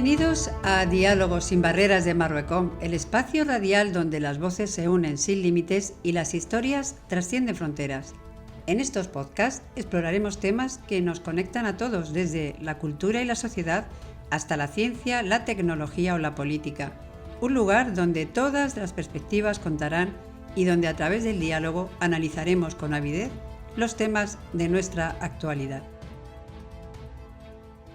Bienvenidos a Diálogos sin Barreras de Marruecom, el espacio radial donde las voces se unen sin límites y las historias trascienden fronteras. En estos podcasts exploraremos temas que nos conectan a todos, desde la cultura y la sociedad hasta la ciencia, la tecnología o la política. Un lugar donde todas las perspectivas contarán y donde a través del diálogo analizaremos con avidez los temas de nuestra actualidad.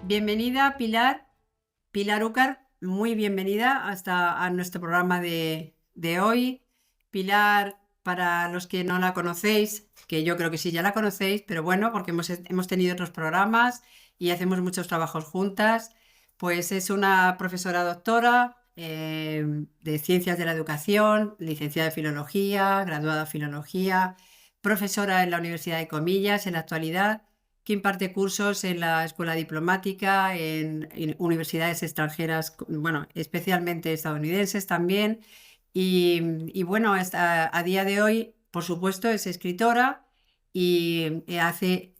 Bienvenida, Pilar Úcar, muy bienvenida a nuestro programa de hoy. Pilar, para los que no la conocéis, que yo creo que sí ya la conocéis, pero bueno, porque hemos tenido otros programas y hacemos muchos trabajos juntas, pues es una profesora doctora de Ciencias de la Educación, licenciada en Filología, graduada en Filología, profesora en la Universidad de Comillas en la actualidad, que imparte cursos en la Escuela Diplomática, en universidades extranjeras, bueno, especialmente estadounidenses también. Y bueno, a día de hoy, por supuesto, es escritora y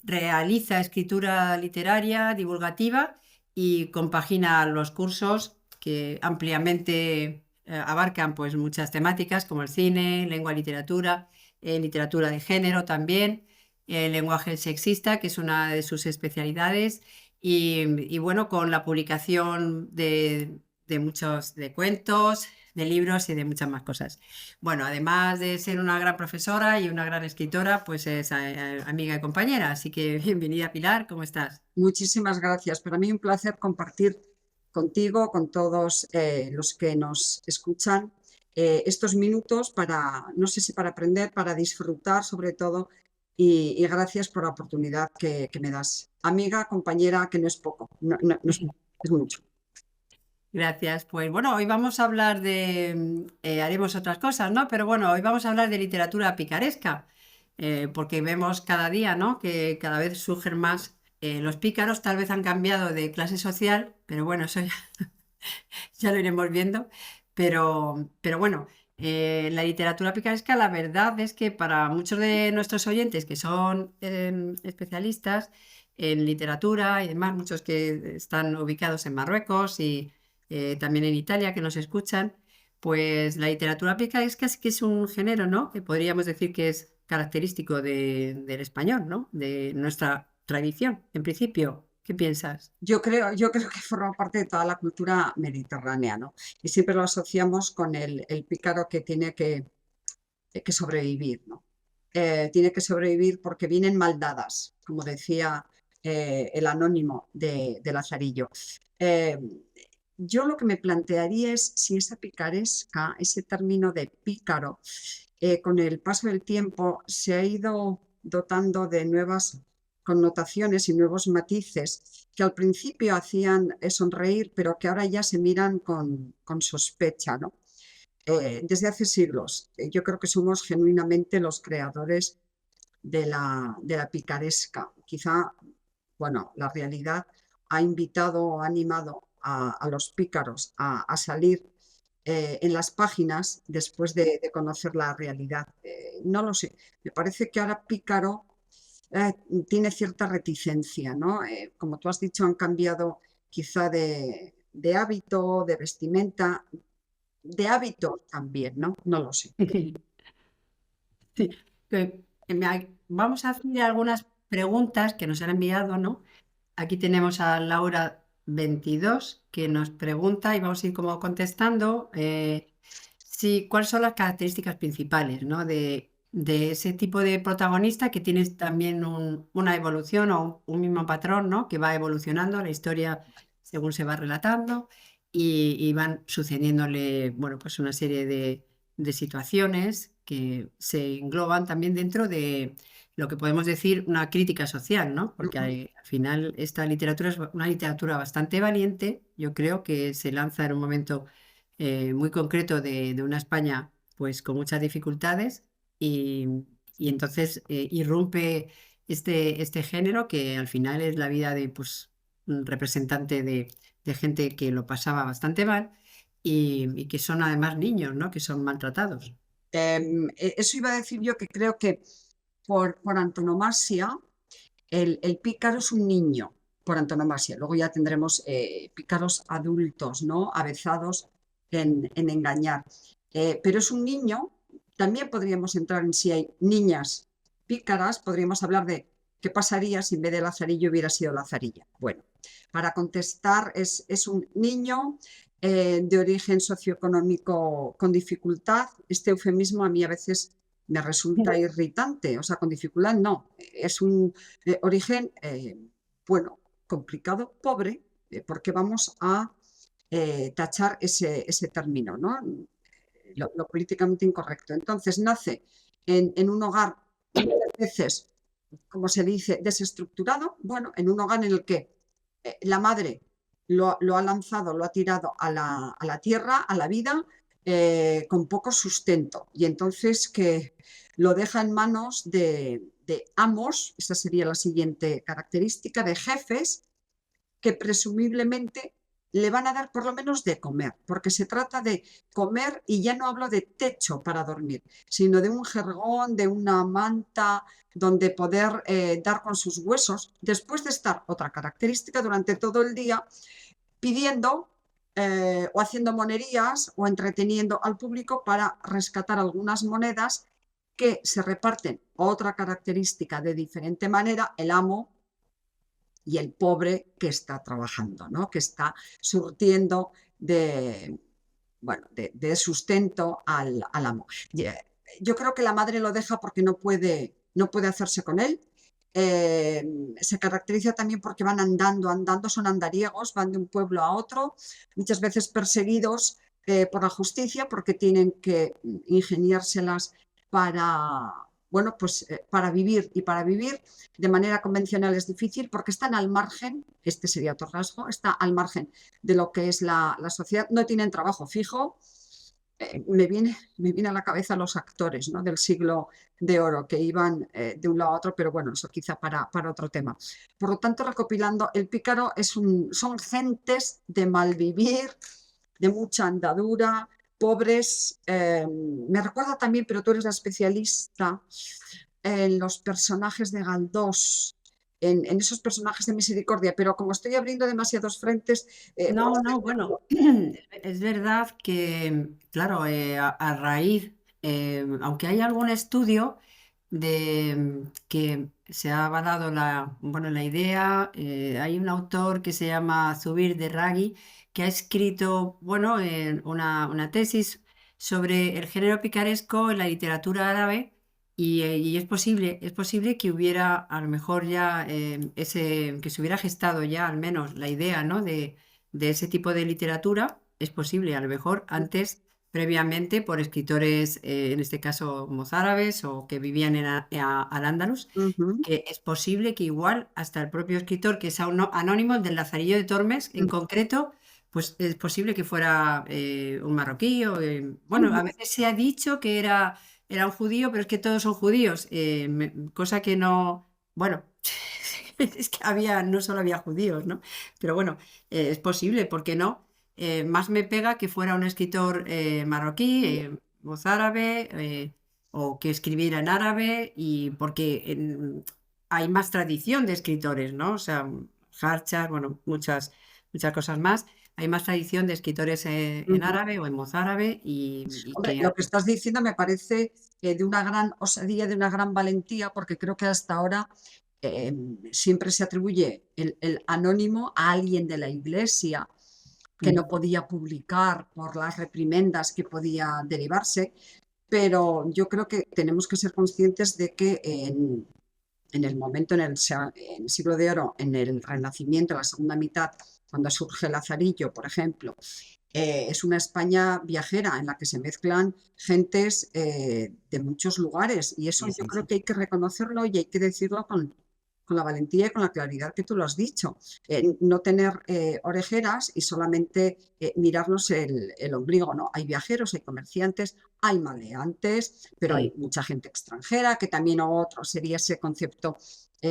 realiza escritura literaria, divulgativa y compagina los cursos que ampliamente abarcan pues, muchas temáticas como el cine, lengua, literatura, literatura de género también, el lenguaje sexista, que es una de sus especialidades, y bueno, con la publicación de muchos de cuentos, de libros y de muchas más cosas. Bueno, además de ser una gran profesora y una gran escritora, pues es amiga y compañera. Así que bienvenida, Pilar, ¿cómo estás? Muchísimas gracias. Para mí un placer compartir contigo, con todos los que nos escuchan, estos minutos para, no sé si para aprender, para disfrutar sobre todo, y gracias por la oportunidad que me das. Amiga, compañera, que no es poco, no es poco, es mucho. Gracias. Pues bueno, hoy vamos a hablar haremos otras cosas, ¿no? Pero bueno, hoy vamos a hablar de literatura picaresca, porque vemos cada día, ¿no? Que cada vez surgen más los pícaros, tal vez han cambiado de clase social, pero bueno, eso ya lo iremos viendo. Pero bueno, la literatura picaresca, la verdad es que para muchos de nuestros oyentes que son especialistas en literatura y demás, muchos que están ubicados en Marruecos y también en Italia, que nos escuchan, pues la literatura picaresca es que es un género, ¿no? Que podríamos decir que es característico del español, ¿no? De nuestra tradición, en principio. ¿Qué piensas? Yo creo que forma parte de toda la cultura mediterránea, ¿no? Y siempre lo asociamos con el pícaro que tiene que sobrevivir, ¿no? Tiene que sobrevivir porque vienen mal dadas, como decía el anónimo de Lazarillo. Eh, yo lo que me plantearía es si esa picaresca, ese término de pícaro, con el paso del tiempo se ha ido dotando de nuevas connotaciones y nuevos matices que al principio hacían sonreír, pero que ahora ya se miran con sospecha, ¿no? Desde hace siglos. Yo creo que somos genuinamente los creadores de la picaresca. Quizá, bueno, la realidad ha invitado, ha animado a los pícaros a salir en las páginas después de conocer la realidad. No lo sé, me parece que ahora pícaro eh, tiene cierta reticencia, ¿no? Como tú has dicho, han cambiado quizá de hábito, de vestimenta, de hábito también, ¿no? No lo sé. Sí, vamos a hacer algunas preguntas que nos han enviado, ¿no? Aquí tenemos a Laura 22 que nos pregunta y vamos a ir como contestando cuáles son las características principales, ¿no? de ese tipo de protagonista que tiene también una evolución o un mismo patrón, ¿no? Que va evolucionando la historia según se va relatando y van sucediéndole, bueno, pues una serie de situaciones que se engloban también dentro de lo que podemos decir una crítica social, ¿no? Porque al final esta literatura es una literatura bastante valiente, yo creo que se lanza en un momento muy concreto de una España pues con muchas dificultades y, y entonces irrumpe este género que al final es la vida de pues, un representante de gente que lo pasaba bastante mal y que son además niños, ¿no? Que son maltratados. Eso iba a decir yo, que creo que por antonomasia el pícaro es un niño. por antonomasia. Luego ya tendremos pícaros adultos, ¿no? Avezados en engañar. Pero es un niño, también podríamos entrar en si hay niñas pícaras, podríamos hablar de qué pasaría si en vez de Lazarillo hubiera sido Lazarilla. Bueno, para contestar, es un niño de origen socioeconómico con dificultad. Este eufemismo a mí a veces me resulta irritante, o sea, con dificultad no, es un origen, bueno, complicado, pobre, porque vamos a tachar ese término, ¿no? Lo políticamente incorrecto. Entonces, nace en un hogar, muchas veces, como se dice, desestructurado, bueno, en un hogar en el que la madre lo ha lanzado, lo ha tirado a la tierra, a la vida, con poco sustento. Y entonces que lo deja en manos de amos, esa sería la siguiente característica, de jefes que presumiblemente le van a dar por lo menos de comer, porque se trata de comer y ya no hablo de techo para dormir, sino de un jergón, de una manta donde poder dar con sus huesos, después de estar, otra característica, durante todo el día pidiendo o haciendo monerías o entreteniendo al público para rescatar algunas monedas que se reparten. Otra característica de diferente manera, el amo y el pobre que está trabajando, ¿no? Que está surtiendo de, bueno, de sustento al amo. Yo creo que la madre lo deja porque no puede hacerse con él. Se caracteriza también porque van andando, son andariegos, van de un pueblo a otro, muchas veces perseguidos por la justicia porque tienen que ingeniárselas para, bueno, pues para vivir, y para vivir de manera convencional es difícil porque están al margen, este sería otro rasgo, está al margen de lo que es la sociedad, no tienen trabajo fijo. Me viene a la cabeza los actores, ¿no? Del siglo de oro que iban de un lado a otro, pero bueno, eso quizá para otro tema. Por lo tanto, recopilando, el pícaro son gentes de malvivir, de mucha andadura, pobres. Me recuerda también, pero tú eres la especialista, en los personajes de Galdós, en esos personajes de misericordia, pero como estoy abriendo demasiados frentes, No, no, bueno, es verdad que, claro, a raíz, aunque hay algún estudio de que se ha avalado bueno, la idea, hay un autor que se llama Zubir de Raghi que ha escrito, bueno, una tesis sobre el género picaresco en la literatura árabe y es posible que hubiera a lo mejor ya que se hubiera gestado ya al menos la idea, ¿no? De ese tipo de literatura, es posible, a lo mejor antes, previamente, por escritores, en este caso mozárabes o que vivían Al-Ándalus, uh-huh, que es posible que igual hasta el propio escritor, que es anónimo, el del Lazarillo de Tormes, en concreto, pues es posible que fuera un marroquí o, bueno, a uh-huh. veces se ha dicho que era un judío, pero es que todos son judíos, cosa que no, bueno, es que no solo había judíos, ¿no? Pero bueno, es posible, ¿por qué no? Más me pega que fuera un escritor marroquí, mozárabe, o que escribiera en árabe, y porque hay más tradición de escritores, ¿no? O sea, Harchar, bueno, muchas cosas más. Hay más tradición de escritores en Uh-huh. árabe o en mozárabe y Hombre, que lo que estás diciendo me parece de una gran osadía, de una gran valentía, porque creo que hasta ahora eh, siempre se atribuye el anónimo a alguien de la iglesia que no podía publicar por las reprimendas que podía derivarse, pero yo creo que tenemos que ser conscientes de que en el momento, en el siglo de oro, en el Renacimiento, en la segunda mitad, cuando surge Lazarillo, por ejemplo, es una España viajera en la que se mezclan gentes de muchos lugares, y eso sí, yo sí, creo sí. que hay que reconocerlo y hay que decirlo con la valentía y con la claridad que tú lo has dicho. No tener orejeras y solamente mirarnos el ombligo, ¿no? Hay viajeros, hay comerciantes, hay maleantes, pero hay Sí. mucha gente extranjera, que también otro sería ese concepto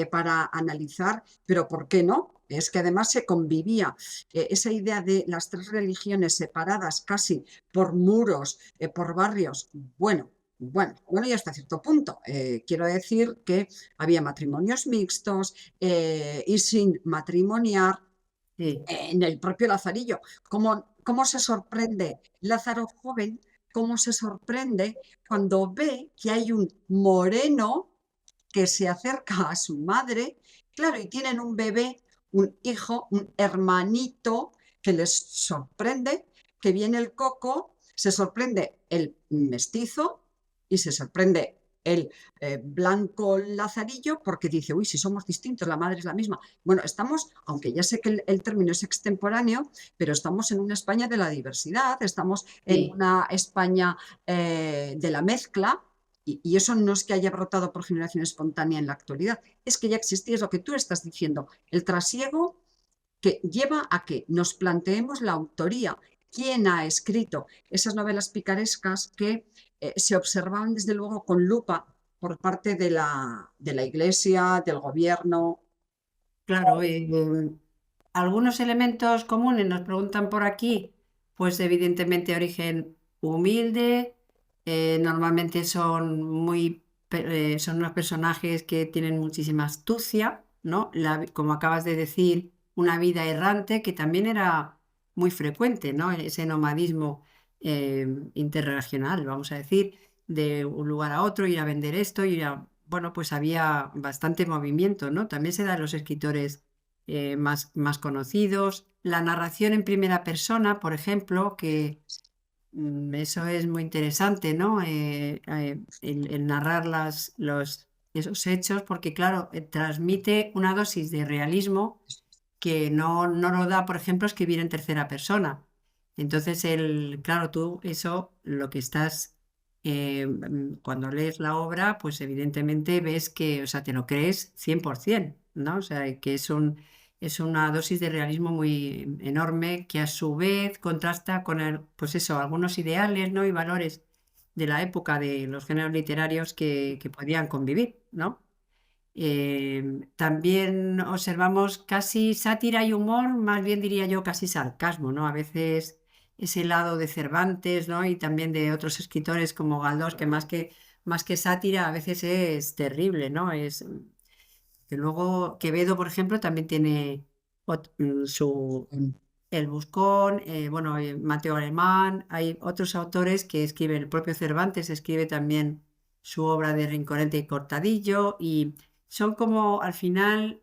para analizar, pero ¿por qué no? Es que además se convivía esa idea de las tres religiones separadas casi por muros, por barrios. Bueno, bueno, y hasta cierto punto. Quiero decir que había matrimonios mixtos y sin matrimoniar Sí, en el propio Lazarillo. ¿Cómo se sorprende Lázaro joven? ¿Cómo se sorprende cuando ve que hay un moreno que se acerca a su madre? Claro, y tienen un bebé, un hijo, un hermanito que les sorprende, que viene el coco, se sorprende el mestizo y se sorprende el blanco Lazarillo porque dice, uy, si somos distintos, la madre es la misma. Bueno, estamos, aunque ya sé que el término es extemporáneo, pero estamos en una España de la diversidad, estamos en sí, una España de la mezcla, y eso no es que haya brotado por generación espontánea en la actualidad, es que ya existía, es lo que tú estás diciendo, el trasiego que lleva a que nos planteemos la autoría, quién ha escrito esas novelas picarescas que se observaban desde luego con lupa por parte de la Iglesia, del gobierno. claro. Algunos elementos comunes nos preguntan por aquí, pues evidentemente origen humilde, normalmente son unos personajes que tienen muchísima astucia, ¿no? Como acabas de decir, una vida errante que también era muy frecuente, ¿no? Ese nomadismo interregional, vamos a decir, de un lugar a otro, ir a vender esto, bueno, pues había bastante movimiento, ¿no? También se da en los escritores más conocidos. La narración en primera persona, por ejemplo, que eso es muy interesante, ¿no? El narrar esos hechos, porque claro, transmite una dosis de realismo que no lo da, por ejemplo, escribir en tercera persona. Entonces, claro, tú eso, lo que estás, cuando lees la obra, pues evidentemente ves que, o sea, te lo crees 100%, ¿no? O sea, que es una dosis de realismo muy enorme que a su vez contrasta con pues eso, algunos ideales, ¿no? Y valores de la época de los géneros literarios que podían convivir, ¿no? También observamos casi sátira y humor, más bien diría yo casi sarcasmo, ¿no? A veces ese lado de Cervantes, ¿no? Y también de otros escritores como Galdós, que más que sátira a veces es terrible, ¿no? Que luego Quevedo, por ejemplo, también tiene El Buscón, bueno, Mateo Alemán, hay otros autores que escriben, el propio Cervantes escribe también su obra de Rinconete y Cortadillo, y son como, al final,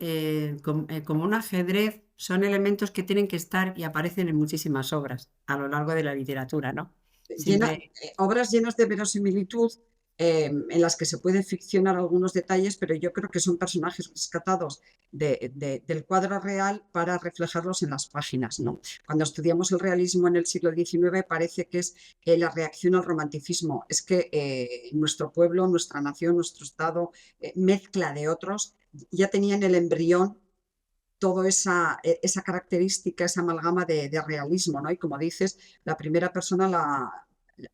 como un ajedrez, son elementos que tienen que estar y aparecen en muchísimas obras a lo largo de la literatura, ¿no? Siempre, Obras llenas de verosimilitud, en las que se puede ficcionar algunos detalles, pero yo creo que son personajes rescatados del cuadro real para reflejarlos en las páginas, ¿no? Cuando estudiamos el realismo en el siglo XIX parece que es la reacción al romanticismo. Es que nuestro pueblo, nuestra nación, nuestro estado, mezcla de otros, ya tenían el embrión toda esa característica, esa amalgama de realismo, ¿no? Y como dices, la primera persona,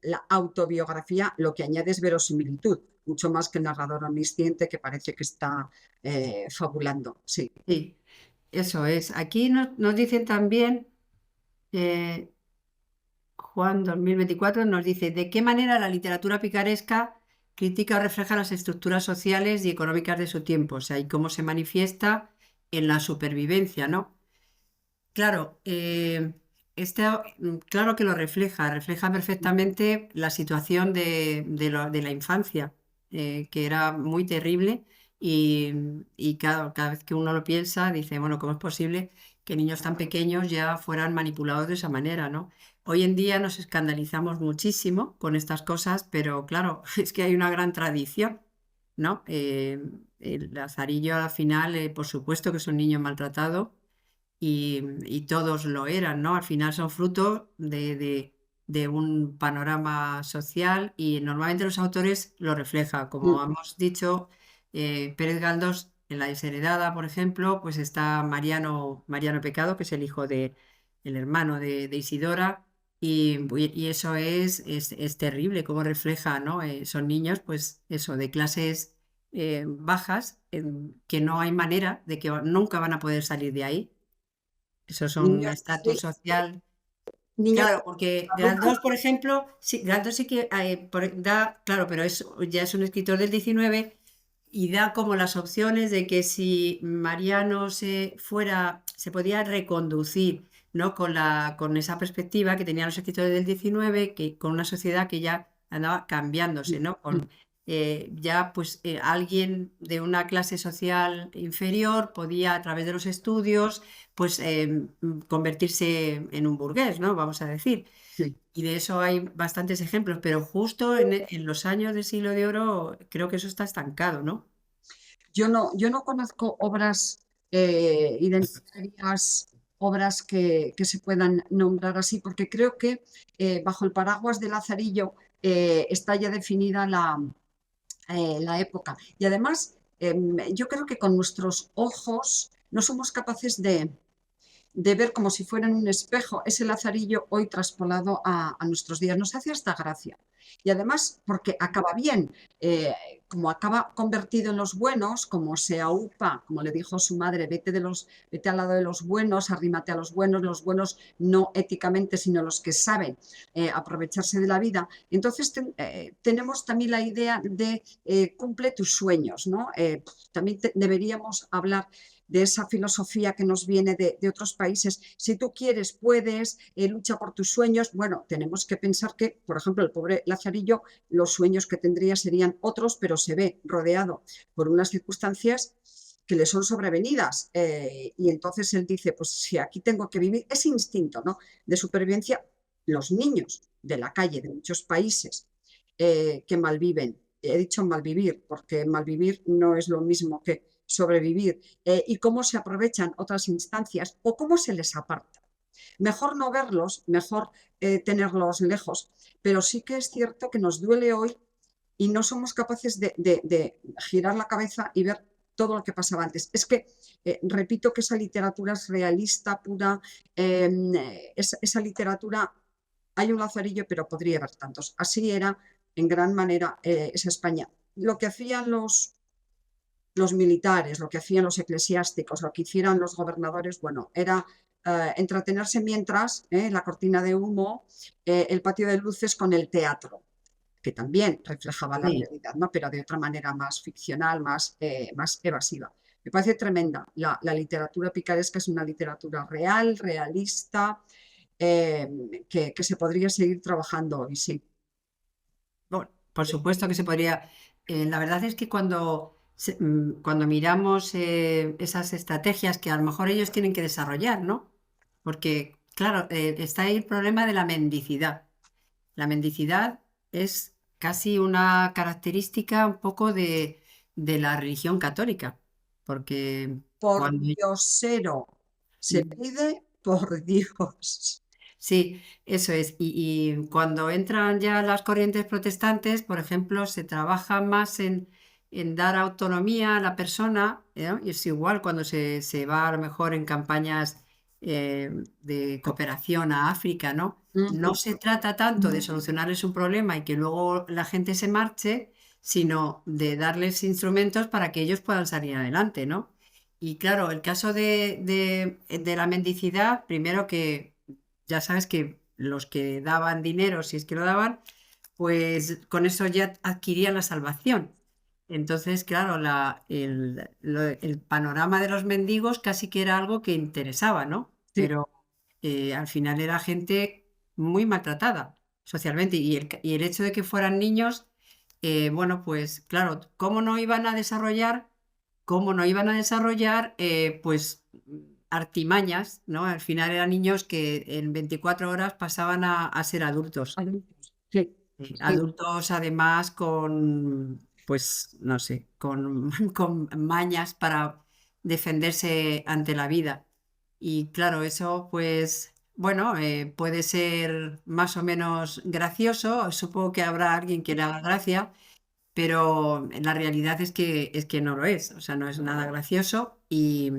la autobiografía, lo que añade es verosimilitud, mucho más que el narrador omnisciente que parece que está fabulando. Sí. sí, eso es. Aquí nos dicen también, eh, Juan 2024 nos dice, ¿de qué manera la literatura picaresca critica o refleja las estructuras sociales y económicas de su tiempo? O sea, y cómo se manifiesta en la supervivencia, ¿no? Claro, claro que lo refleja perfectamente la situación de la infancia, que era muy terrible y cada vez que uno lo piensa, dice, bueno, ¿cómo es posible que niños tan pequeños ya fueran manipulados de esa manera, ¿no? Hoy en día nos escandalizamos muchísimo con estas cosas, pero claro, es que hay una gran tradición, ¿no? El Lazarillo al final, por supuesto que es un niño maltratado y todos lo eran, ¿no? Al final son fruto de un panorama social y normalmente los autores lo reflejan. Como Mm. hemos dicho, Pérez Galdós en La desheredada, por ejemplo, pues está Mariano Pecado, que es el hijo el hermano de Isidora. Y eso es terrible, cómo refleja, ¿no? Son niños, pues eso, de clases bajas, que no hay manera de que nunca van a poder salir de ahí. Eso es un Niños, estatus sí, social. Niños Claro, porque adultos, Galdós, por ejemplo, sí, Galdós sí que da, claro, pero ya es un escritor del 19 y da como las opciones de que si Mariano se podía reconducir, ¿no? Con esa perspectiva que tenían los escritores del 19, que con una sociedad que ya andaba cambiándose, ¿no? Ya pues alguien de una clase social inferior podía a través de los estudios pues convertirse en un burgués, ¿no? Vamos a decir. sí. Y de eso hay bastantes ejemplos, pero justo en los años del siglo de oro creo que eso está estancado, ¿no? Yo no conozco obras identitarias, obras que se puedan nombrar así, porque creo que bajo el paraguas de Lazarillo está ya definida la época. Y además, yo creo que con nuestros ojos no somos capaces de ver como si fuera en un espejo ese Lazarillo hoy traspolado a nuestros días. Nos hace hasta gracia. Y además, porque acaba bien, eh, como acaba convertido en los buenos, como se aupa, como le dijo su madre, vete al lado de los buenos, arrímate a los buenos no éticamente, sino los que saben aprovecharse de la vida. Entonces tenemos también la idea de cumple tus sueños, ¿no? También deberíamos hablar de esa filosofía que nos viene de otros países. Si tú quieres, puedes, lucha por tus sueños. Bueno, tenemos que pensar que, por ejemplo, el pobre Lazarillo, los sueños que tendría serían otros, pero se ve rodeado por unas circunstancias que le son sobrevenidas. Y entonces él dice, pues si aquí tengo que vivir, ese instinto, ¿no?, de supervivencia, los niños de la calle de muchos países que malviven. He dicho malvivir, porque malvivir no es lo mismo que sobrevivir, y cómo se aprovechan otras instancias o cómo se les aparta. Mejor no verlos, mejor tenerlos lejos, pero sí que es cierto que nos duele hoy y no somos capaces de girar la cabeza y ver todo lo que pasaba antes. Es que, repito que esa literatura es realista, pura, esa literatura, hay un Lazarillo, pero podría haber tantos. Así era en gran manera esa España. Lo que hacían los militares, lo que hacían los eclesiásticos, lo que hicieran los gobernadores, bueno, era entretenerse mientras la cortina de humo, el patio de luces con el teatro, que también reflejaba la Sí. realidad, ¿no?, pero de otra manera más ficcional, más evasiva. Me parece tremenda. La literatura picaresca es una literatura real, realista, que se podría seguir trabajando hoy, sí. Bueno, por supuesto que se podría. La verdad es que cuando miramos esas estrategias que a lo mejor ellos tienen que desarrollar, ¿no? Porque, claro, está ahí el problema de la mendicidad. La mendicidad es casi una característica un poco de la religión católica, porque Por cuando... diosero, se pide por Dios. Sí, eso es. Y cuando entran ya las corrientes protestantes, por ejemplo, se trabaja más en dar autonomía a la persona, ¿no? Y es igual cuando se va a lo mejor en campañas de cooperación a África, ¿no? No se trata tanto de solucionarles un problema y que luego la gente se marche, sino de darles instrumentos para que ellos puedan salir adelante, ¿no? Y claro, el caso de la mendicidad, primero que ya sabes que los que daban dinero, si es que lo daban, pues con eso ya adquirían la salvación. Entonces, claro, el panorama de los mendigos casi que era algo que interesaba, ¿no? Sí, Pero al final era gente muy maltratada socialmente y el hecho de que fueran niños, bueno, pues claro, cómo no iban a desarrollar pues artimañas, ¿no? Al final eran niños que en 24 horas pasaban a ser adultos. adultos. Sí, sí. Adultos además con, pues, no sé, con mañas para defenderse ante la vida. Y claro, eso pues, bueno, puede ser más o menos gracioso. Supongo que habrá alguien que le haga gracia, pero la realidad es que no lo es, o sea, no es nada gracioso. Y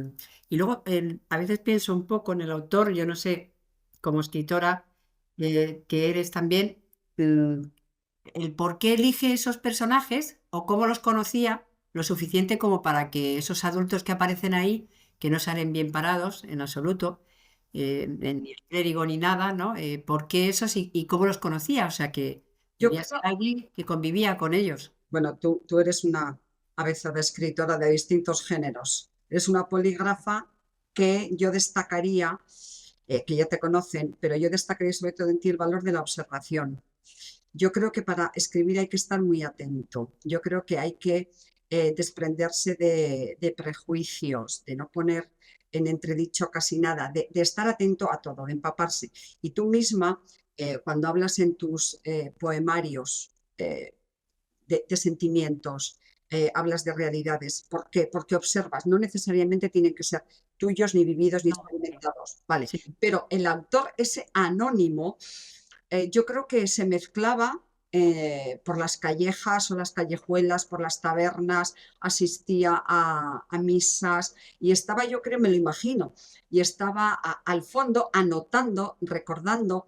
luego a veces pienso un poco en el autor, yo no sé, como escritora que eres también, mm, el por qué elige esos personajes o cómo los conocía lo suficiente como para que esos adultos que aparecen ahí, que no salen bien parados en absoluto, ni el clérigo ni nada, ¿no? ¿Por qué esos y cómo los conocía? O sea, que Yo debía ser creo, alguien que convivía con ellos. bueno, tú eres una avezada escritora de distintos géneros. Eres una polígrafa que yo destacaría, que ya te conocen, pero yo destacaría sobre todo en ti el valor de la observación. Yo creo que para escribir hay que estar muy atento. Yo creo que hay que desprenderse de prejuicios, de no poner en entredicho casi nada, de estar atento a todo, de empaparse. Y tú misma, cuando hablas en tus poemarios, de sentimientos, hablas de realidades. ¿Por qué? Porque observas, no necesariamente tienen que ser tuyos, ni vividos, ni No, experimentados, ¿vale? sí, Pero el autor, ese anónimo, yo creo que se mezclaba por las callejas o las callejuelas, por las tabernas, asistía a misas y estaba, yo creo, me lo imagino, y estaba al fondo anotando, recordando,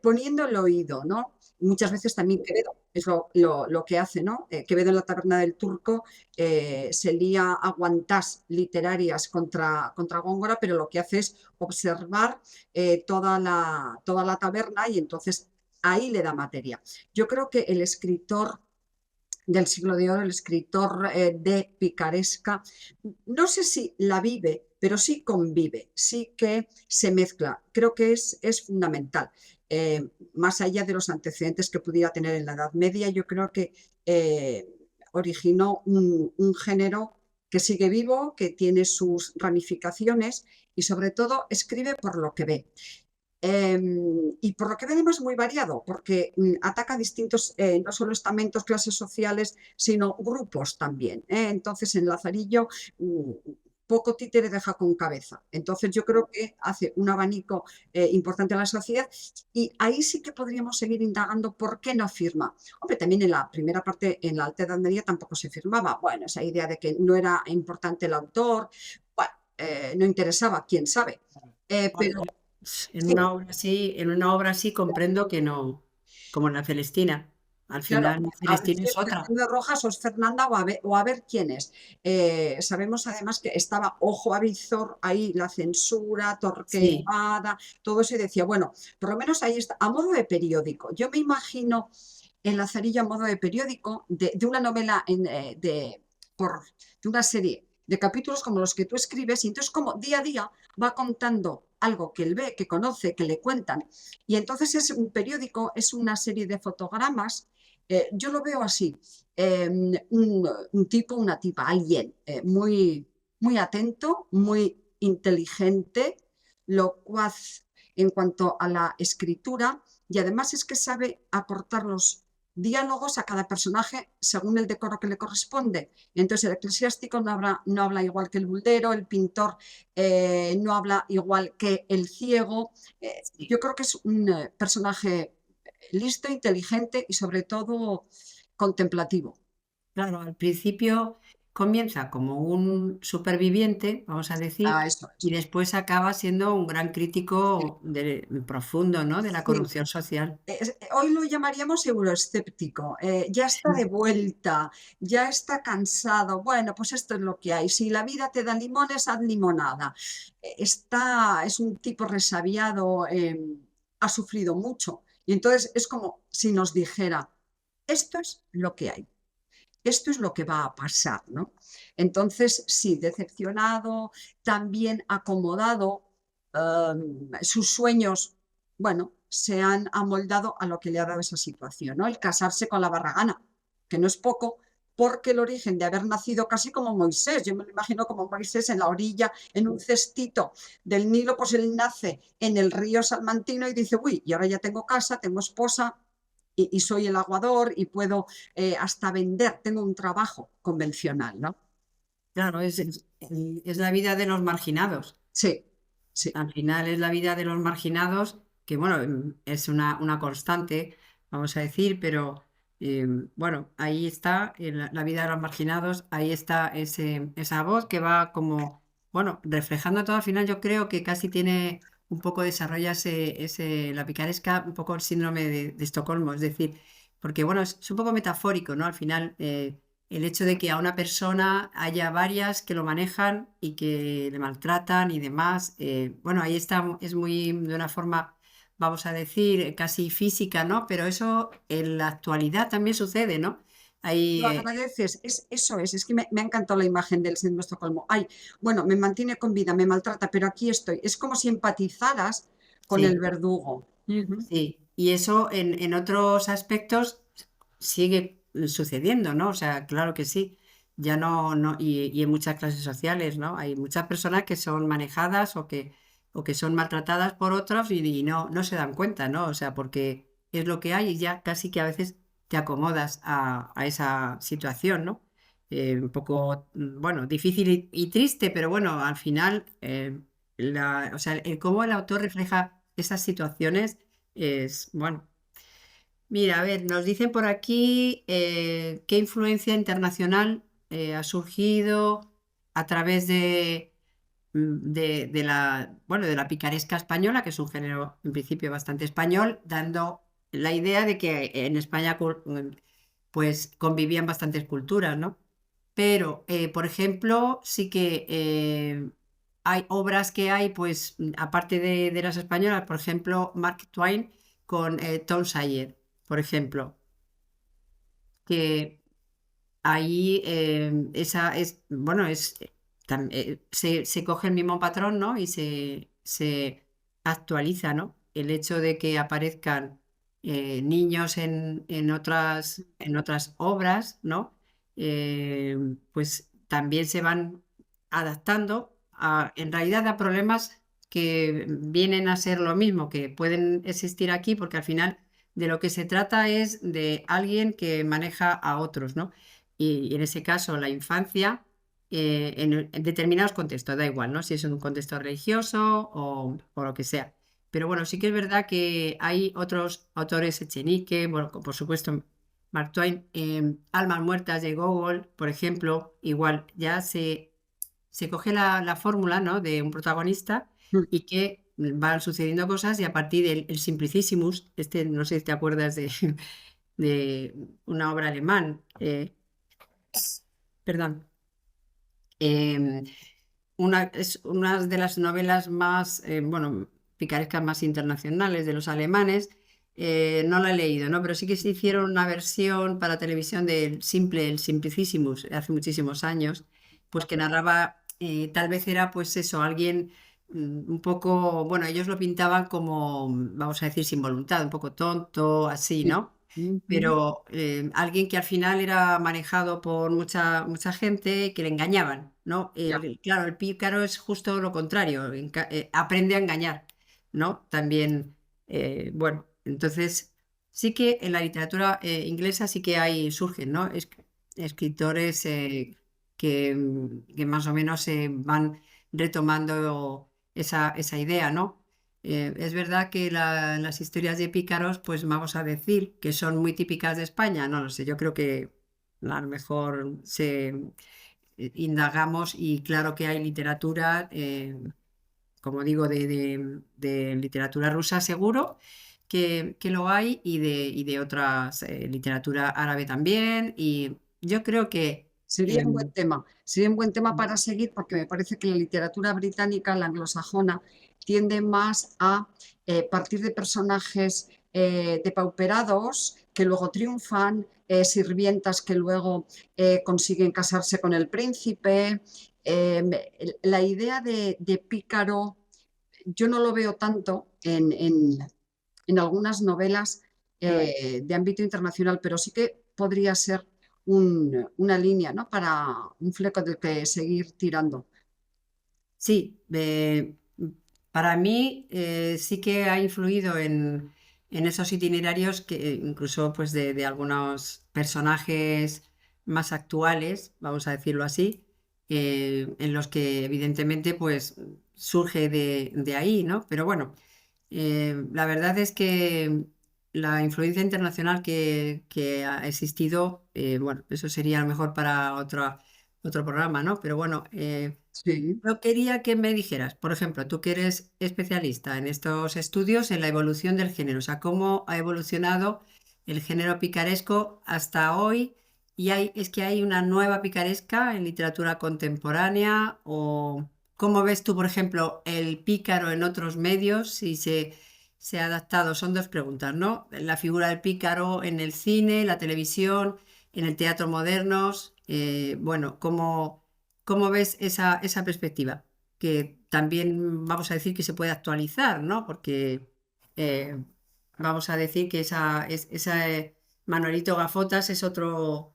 poniendo el oído, ¿no? Muchas veces también Quevedo es lo que hace, ¿no? Quevedo en la taberna del Turco se lía a guantás literarias contra Góngora, pero lo que hace es observar toda la taberna y entonces ahí le da materia. Yo creo que el escritor del siglo de oro, el escritor de picaresca, no sé si la vive, pero sí convive, sí que se mezcla. Creo que es fundamental. Más allá de los antecedentes que pudiera tener en la Edad Media, yo creo que originó un género que sigue vivo, que tiene sus ramificaciones y sobre todo escribe por lo que ve. Y por lo que venimos muy variado, porque ataca distintos, no solo estamentos, clases sociales, sino grupos también. Entonces, en Lazarillo, poco títere deja con cabeza. Entonces, yo creo que hace un abanico importante en la sociedad y ahí sí que podríamos seguir indagando por qué no firma. Hombre, también en la primera parte, en la Alta Edad Media, tampoco se firmaba. Bueno, esa idea de que no era importante el autor, bueno, no interesaba, quién sabe. bueno, Pero sí, en una obra así comprendo que no, como en la Celestina. Al claro, final, la a ver Celestina si es es otra. Fernando Rojas o es Fernanda o a ver quién es. Sabemos además que estaba Ojo Avizor ahí, la censura, Sí, Torquemada, todo eso y decía, bueno, por lo menos ahí está, a modo de periódico. Yo me imagino el Lazarillo a modo de periódico de una novela por, de una serie de capítulos como los que tú escribes y entonces como día a día va contando algo que él ve, que conoce, que le cuentan. Y entonces es un periódico, es una serie de fotogramas yo lo veo así, un tipo, una tipa, alguien muy atento, muy inteligente, locuaz en cuanto a la escritura y además es que sabe aportar los diálogos a cada personaje según el decoro que le corresponde. Entonces el eclesiástico no habla igual que el buldero, el pintor no habla igual que el ciego. sí. Yo creo que es un personaje listo, inteligente y sobre todo contemplativo. Claro, al principio comienza como un superviviente, vamos a decir, Ah, eso y es. después acaba siendo un gran Sí, crítico profundo, ¿no? De la sí. corrupción social. Hoy lo llamaríamos euroescéptico. Ya está de vuelta, ya está cansado. Bueno, pues esto es lo que hay. Si la vida te da limones, haz limonada. Es un tipo resabiado, ha sufrido mucho. Y entonces es como si nos dijera, esto es lo que hay. Esto es lo que va a pasar, ¿no? Entonces, sí, decepcionado, también acomodado, sus sueños, bueno, se han amoldado a lo que le ha dado esa situación, ¿no? El casarse con la barragana, que no es poco, porque el origen de haber nacido casi como Moisés, yo me lo imagino como Moisés en la orilla, en un cestito del Nilo, pues él nace en el río Salmantino y dice, uy, y ahora ya tengo casa, tengo esposa, y soy el aguador y puedo hasta vender, tengo un trabajo convencional, ¿no? Claro, es la vida de los marginados. Sí, sí, Al final es la vida de los marginados, que bueno, es una constante, vamos a decir, pero bueno, ahí está la vida de los marginados, ahí está esa voz que va como, bueno, reflejando todo al final, yo creo que casi tiene un poco desarrolla la picaresca, un poco el síndrome de Estocolmo, es decir, porque bueno, es un poco metafórico, ¿no? Al final, el hecho de que a una persona haya varias que lo manejan y que le maltratan y demás, bueno, ahí está, es muy de una forma, vamos a decir, casi física, ¿no? Pero eso en la actualidad también sucede, ¿no? Hay, Lo agradeces, eso es que me ha encantado la imagen del síndrome de Estocolmo. Ay, bueno, me mantiene con vida, me maltrata, pero aquí estoy. Es como si empatizaras con el sí. verdugo. Ujú. Sí, y eso en otros aspectos sigue sucediendo, ¿no? O sea, claro que sí. Ya no, y en muchas clases sociales, ¿no? Hay muchas personas que son manejadas o que son maltratadas por otros y no se dan cuenta, ¿no? O sea, porque es lo que hay y ya casi que a veces te acomodas a esa situación, ¿no? Un poco, bueno, difícil y triste, pero bueno, al final, o sea, el cómo el autor refleja esas situaciones es, bueno, mira, a ver, nos dicen por aquí qué influencia internacional ha surgido a través de la, bueno, de la picaresca española, que es un género en principio bastante español, dando la idea de que en España pues convivían bastantes culturas, ¿no? Pero, por ejemplo, sí que hay obras que hay, pues, aparte de las españolas, por ejemplo, Mark Twain con Tom Sawyer, por ejemplo, que ahí esa es, bueno, se coge el mismo patrón, ¿no? Y se actualiza, ¿no? El hecho de que aparezcan niños en otras obras, ¿no? Pues también se van adaptando en realidad a problemas que vienen a ser lo mismo, que pueden existir aquí, porque al final de lo que se trata es de alguien que maneja a otros, ¿no? Y en ese caso la infancia, en determinados contextos, da igual, ¿no? Si es en un contexto religioso o lo que sea. Pero bueno, sí que es verdad que hay otros autores, Echenique, bueno, por supuesto, Mark Twain, Almas muertas de Gogol, por ejemplo, igual ya se coge la fórmula, ¿no? De un protagonista y que van sucediendo cosas y a partir del el Simplicissimus, este, no sé si te acuerdas de, de una obra alemán, perdón, em, es una de las novelas más, bueno, picarescas más internacionales de los alemanes. No la he leído, ¿no? Pero sí que se hicieron una versión para televisión del Simple, el Simplicissimus, hace muchísimos años, pues que narraba, tal vez era pues eso, alguien un poco, bueno, ellos lo pintaban como, vamos a decir, sin voluntad, un poco tonto, así, Sí. ¿no? Ujú. Pero alguien que al final era manejado por mucha gente que le engañaban, ¿no? Ya. Claro, el pícaro es justo lo contrario, aprende a engañar, ¿no? También, bueno, entonces sí que en la literatura inglesa sí que hay, surgen, ¿no? Escritores que más o menos van retomando esa idea, ¿no? Es verdad que las historias de pícaros, pues vamos a decir que son muy típicas de España, no lo sé, yo creo que a lo mejor indagamos y claro que hay literatura, como digo, de literatura rusa seguro que lo hay y de otras, literatura árabe también y yo creo que... Sería un buen em, tema, sería un buen tema para seguir porque me parece que la literatura británica, la anglosajona, tiende más a partir de personajes depauperados que luego triunfan, sirvientas que luego consiguen casarse con el príncipe. La idea de pícaro yo no lo veo tanto en algunas novelas de ámbito internacional, pero sí que podría ser una línea, ¿no? Para un fleco del que seguir tirando. Sí, para mí sí que ha influido en esos itinerarios que incluso pues de algunos personajes más actuales, vamos a decirlo así, en los que evidentemente pues surge de ahí, ¿no? Pero bueno, la verdad es que la influencia internacional que ha existido, bueno, eso sería a lo mejor para otro programa, ¿no? Pero bueno, Sí. yo quería que me dijeras, por ejemplo, tú que eres especialista en estos estudios, en la evolución del género, o sea, cómo ha evolucionado el género picaresco hasta hoy Y es que hay una nueva picaresca en literatura contemporánea, o cómo ves tú, por ejemplo, el pícaro en otros medios, si se ha adaptado. Son dos preguntas, ¿no? La figura del pícaro en el cine, la televisión, en el teatro modernos. Bueno, ¿cómo ves esa perspectiva? Que también vamos a decir que se puede actualizar, ¿no? Porque eh, vamos a decir que Manolito Gafotas es otro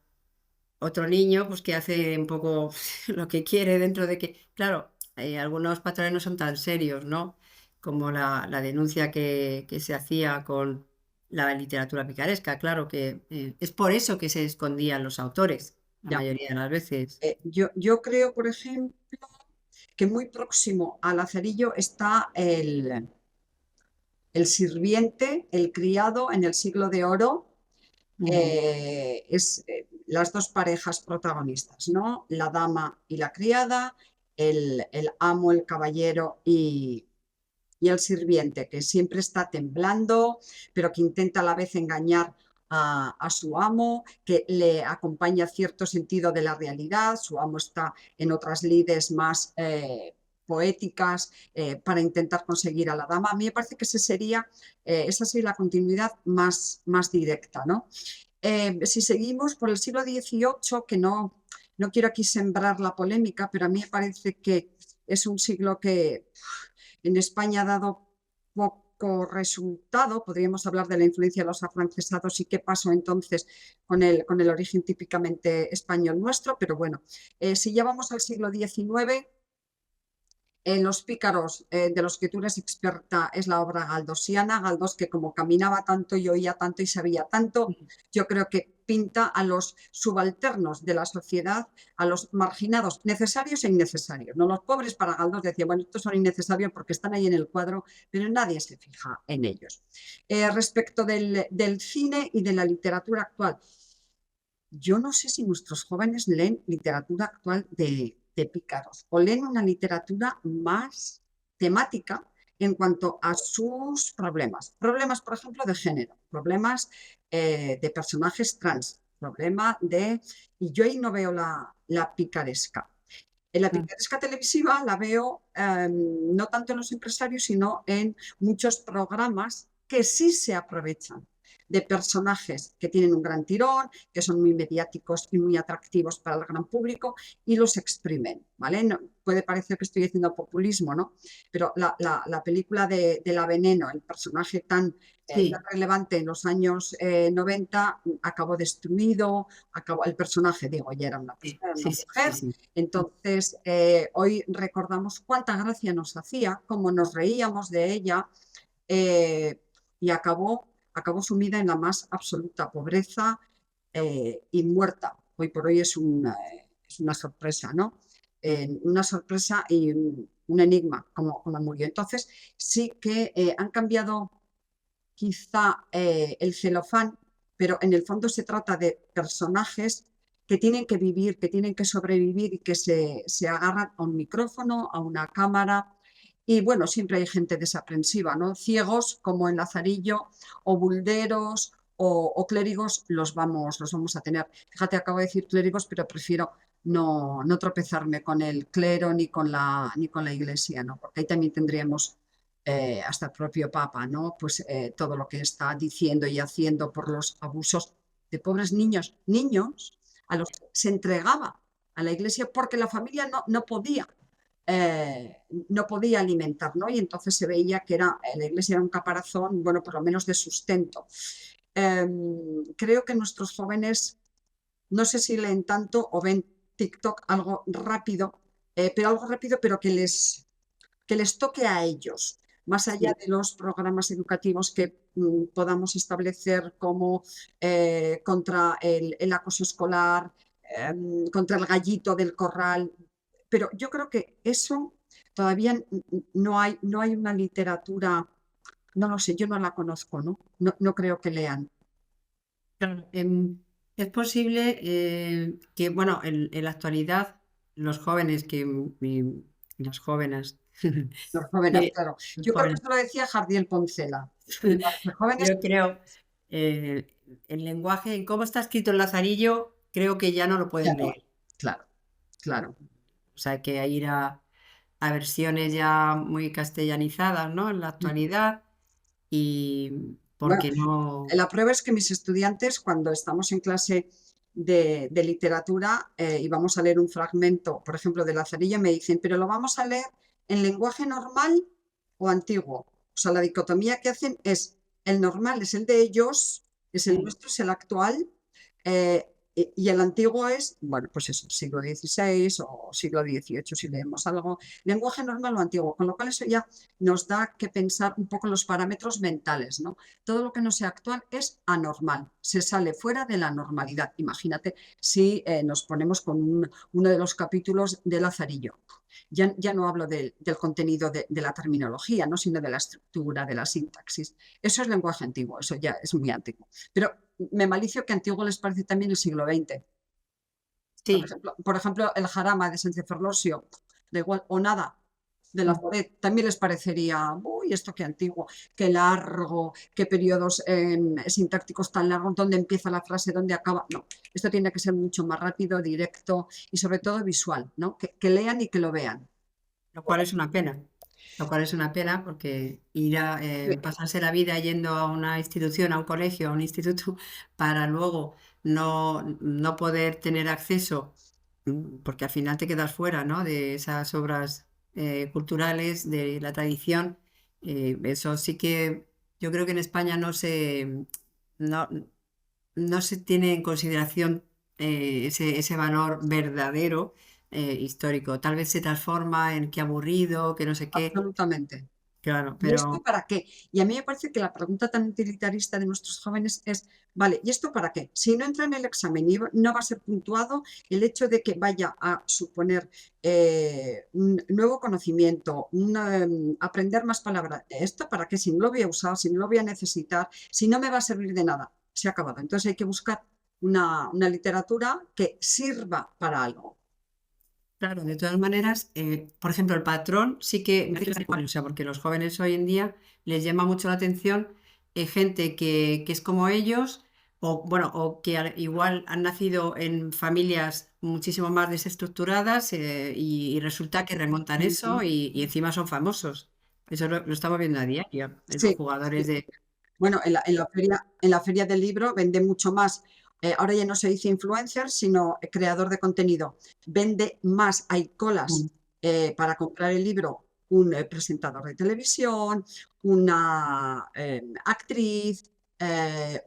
niño pues que hace un poco lo que quiere dentro de que, claro, algunos patrones no son tan serios, ¿no? Como la denuncia que se hacía con la literatura picaresca. Claro que es por eso que se escondían los autores, la Ya. mayoría de las veces. Yo creo, por ejemplo, que muy próximo al Lazarillo está el sirviente, el criado en el siglo de oro, Ujú. las dos parejas protagonistas, ¿no? La dama y la criada, el amo, el caballero y el sirviente, que siempre está temblando, pero que intenta a la vez engañar a su amo, que le acompaña cierto sentido de la realidad. Su amo está en otras lides más poéticas para intentar conseguir a la dama. A mí me parece que esa sería la continuidad más directa, ¿no? Si seguimos por el siglo XVIII, que no quiero aquí sembrar la polémica, pero a mí me parece que es un siglo que en España ha dado poco resultado. Podríamos hablar de la influencia de los afrancesados y qué pasó entonces con el origen típicamente español nuestro, pero bueno, si ya vamos al siglo XIX, los pícaros de los que tú eres experta es la obra galdosiana. Galdós, que como caminaba tanto y oía tanto y sabía tanto, yo creo que pinta a los subalternos de la sociedad, a los marginados, necesarios e innecesarios. ¿No? Los pobres para Galdós decía, bueno, estos son innecesarios porque están ahí en el cuadro, pero nadie se fija en ellos. Respecto del cine y de la literatura actual, yo no sé si nuestros jóvenes leen literatura actual de pícaros o leen una literatura más temática en cuanto a sus problemas. Problemas, por ejemplo, de género, problemas de personajes trans, problema de... Y yo ahí no veo la picaresca. En la Mm. picaresca televisiva la veo no tanto en los empresarios, sino en muchos programas que sí se aprovechan de personajes que tienen un gran tirón, que son muy mediáticos y muy atractivos para el gran público y los exprimen, ¿vale? No, puede parecer que estoy haciendo populismo, ¿no? Pero la película de La Veneno, el personaje tan Sí, relevante en los años 90, acabó destruido, el personaje, digo, ya era una sí, persona, era una sí, sí, sí, mujer. sí. Entonces, hoy recordamos cuánta gracia nos hacía, cómo nos reíamos de ella, eh, y acabó sumida en la más absoluta pobreza y muerta. Hoy por hoy es una sorpresa, ¿no? Una sorpresa y un enigma, como murió. Entonces, sí que han cambiado quizá el celofán, pero en el fondo se trata de personajes que tienen que vivir, que tienen que sobrevivir y que se agarran a un micrófono, a una cámara. Y bueno, siempre hay gente desaprensiva, ¿no? Ciegos como en Lazarillo, o bulderos o clérigos, los vamos a tener. Fíjate, acabo de decir clérigos, pero prefiero no tropezarme con el clero ni con la iglesia, ¿no? Porque ahí también tendríamos hasta el propio Papa, ¿no? Pues todo lo que está diciendo y haciendo por los abusos de pobres niños a los que se entregaba a la iglesia porque la familia no podía alimentar, ¿no? Y entonces se veía que la iglesia era un caparazón, bueno, por lo menos de sustento. Creo que nuestros jóvenes, no sé si leen tanto o ven TikTok algo rápido, pero que les toque a ellos, más allá Sí. de los programas educativos que podamos establecer como contra el acoso escolar, contra el gallito del corral. Pero yo creo que eso todavía no hay una literatura, no lo sé, yo no la conozco, ¿no? No creo que lean. Claro, es posible que, bueno, en la actualidad, los jóvenes las jóvenes, Los jóvenes, que, claro. los Yo creo que jóvenes, eso lo decía Jardiel Poncela. Los jóvenes, yo creo, el lenguaje, en cómo está escrito el Lazarillo, creo que ya no lo Ya pueden no. leer. Claro, claro. O sea, hay que ir a versiones ya muy castellanizadas, ¿no? En la Ujú. actualidad y Bueno, porque no... la prueba es que mis estudiantes, cuando estamos en clase de literatura y vamos a leer un fragmento, por ejemplo, de Lazarillo, me dicen, pero lo vamos a leer en lenguaje normal o antiguo. O sea, la dicotomía que hacen es el normal es el de ellos, es el Mm. nuestro, es el actual, y el antiguo es, bueno, pues eso, siglo XVI o siglo XVIII, si leemos algo, lenguaje normal o antiguo, con lo cual eso ya nos da que pensar un poco los parámetros mentales, ¿no? Todo lo que no sea actual es anormal, se sale fuera de la normalidad. Imagínate si nos ponemos con uno de los capítulos de Lazarillo. Ya no hablo del contenido de la terminología, ¿no? Sino de la estructura, de la sintaxis. Eso es lenguaje antiguo, eso ya es muy antiguo. Pero me malicio que antiguo les parece también el siglo XX. Sí. Por ejemplo, el jarama de Sánchez Ferlosio, da igual, o nada, de la Mm. Foret, también les parecería, uy, esto qué antiguo, qué largo, qué periodos sintácticos tan largos, dónde empieza la frase, dónde acaba. No, esto tiene que ser mucho más rápido, directo y sobre todo visual, ¿no? Que lean y que lo vean. Lo cual es una pena. Lo cual es una pena porque ir a pasarse la vida yendo a una institución, a un colegio, a un instituto, para luego no poder tener acceso, porque al final te quedas fuera, ¿no? De esas obras culturales, de la tradición. Eso sí que yo creo que en España no, no se tiene en consideración ese valor verdadero histórico. Tal vez se transforma en qué aburrido, que no sé qué. Absolutamente. Claro, ¿Y esto pero para qué? Y a mí me parece que la pregunta tan utilitarista de nuestros jóvenes es, vale, ¿y esto para qué? Si no entra en el examen y no va a ser puntuado, el hecho de que vaya a suponer un nuevo conocimiento, aprender más palabras, ¿esto para qué? Si no lo voy a usar, si no lo voy a necesitar, si no me va a servir de nada, se ha acabado. Entonces hay que buscar una literatura que sirva para algo. claro, de todas maneras, por ejemplo, el patrón sí que me hace pensar igual, o sea, porque los jóvenes hoy en día les llama mucho la atención gente que es como ellos, o bueno, o que igual han nacido en familias muchísimo más desestructuradas y resulta que remontan eso y encima son famosos. Eso lo estamos viendo a diario, esos Sí, jugadores sí. de... Bueno, en la feria del libro vende mucho más. Ahora ya no se dice influencer, sino creador de contenido. Vende más, hay colas Mm. para comprar el libro, un presentador de televisión, una actriz,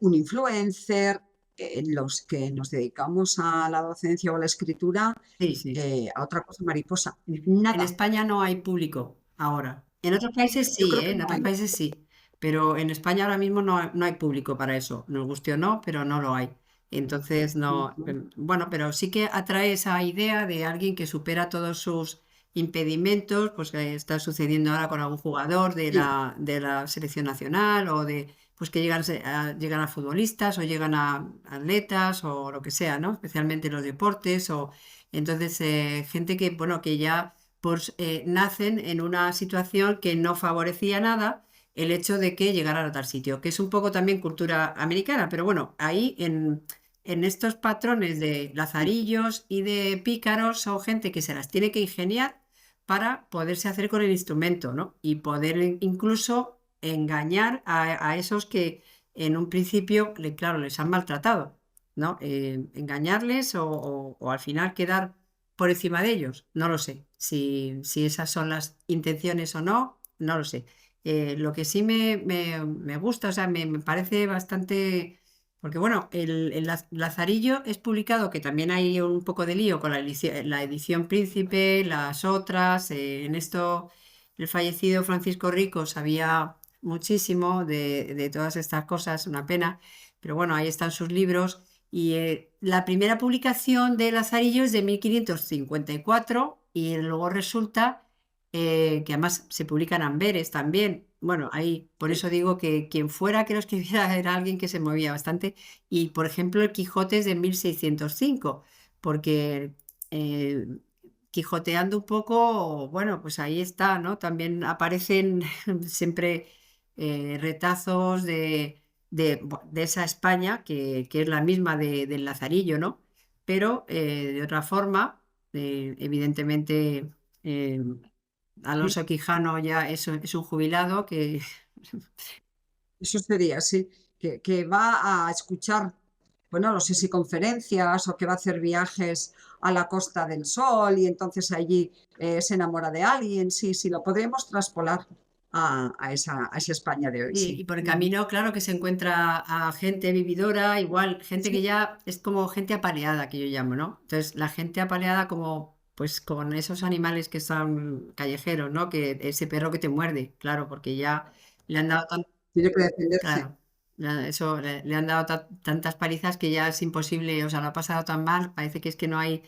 un influencer. Los que nos dedicamos a la docencia o a la escritura, Sí, sí. a otra cosa mariposa. En Nada. España no hay público ahora. En otros países Yo sí, creo ¿eh? que En no otros hay. países sí. Pero en España ahora mismo no hay público para eso. Nos guste o no, pero no lo hay. Entonces, no. Ujú. Bueno, pero sí que atrae esa idea de alguien que supera todos sus impedimentos, pues que está sucediendo ahora con algún jugador Sí, de la selección nacional o de, pues que llegan a futbolistas o llegan a atletas o lo que sea, ¿no? Especialmente los deportes o entonces gente que, bueno, que ya pues nacen en una situación que no favorecía nada el hecho de que llegaran a tal sitio, que es un poco también cultura americana, pero bueno, ahí en estos patrones de sí. lazarillos y de pícaros son gente que se las tiene que ingeniar para poderse hacer con el instrumento, ¿no? Y poder incluso engañar a esos que en un principio, claro, les han maltratado, ¿no? Engañarles o al final quedar por encima de ellos. No lo sé. Si esas son las intenciones o no, no lo sé. Lo que sí me gusta, o sea, me parece bastante... Porque bueno, el Lazarillo es publicado, que también hay un poco de lío con la edición Príncipe, las otras. En esto, el fallecido Francisco Rico sabía muchísimo de todas estas cosas, una pena. Pero bueno, ahí están sus libros. Y la primera publicación de Lazarillo es de 1554 y luego resulta que además se publican Amberes también. Bueno, ahí por Sí. eso digo que quien fuera que lo escribiera era alguien que se movía bastante. Y por ejemplo, el Quijote es de 1605 porque eh, quijoteando un poco, bueno, pues ahí está, ¿no? También aparecen siempre retazos de esa España que es la misma del Lazarillo, ¿no? pero de otra forma, evidentemente, eh, Alonso Quijano ya es un jubilado que Eso sería, sí, que va a escuchar, bueno, no sé si conferencias o que va a hacer viajes a la Costa del Sol y entonces allí se enamora de alguien, sí, sí, lo podríamos traspolar a esa España de hoy, y sí. por el Ujú. camino, claro que se encuentra a gente vividora, igual, gente Sí, que ya es como gente apaleada, que yo llamo, ¿no? Entonces, la gente apaleada como, pues con esos animales que son callejeros, ¿no? Que ese perro que te muerde, claro, porque ya le han dado tiene que defenderse. claro, eso le han dado tantas palizas que ya es imposible, o sea, lo ha pasado tan mal, parece que es que no hay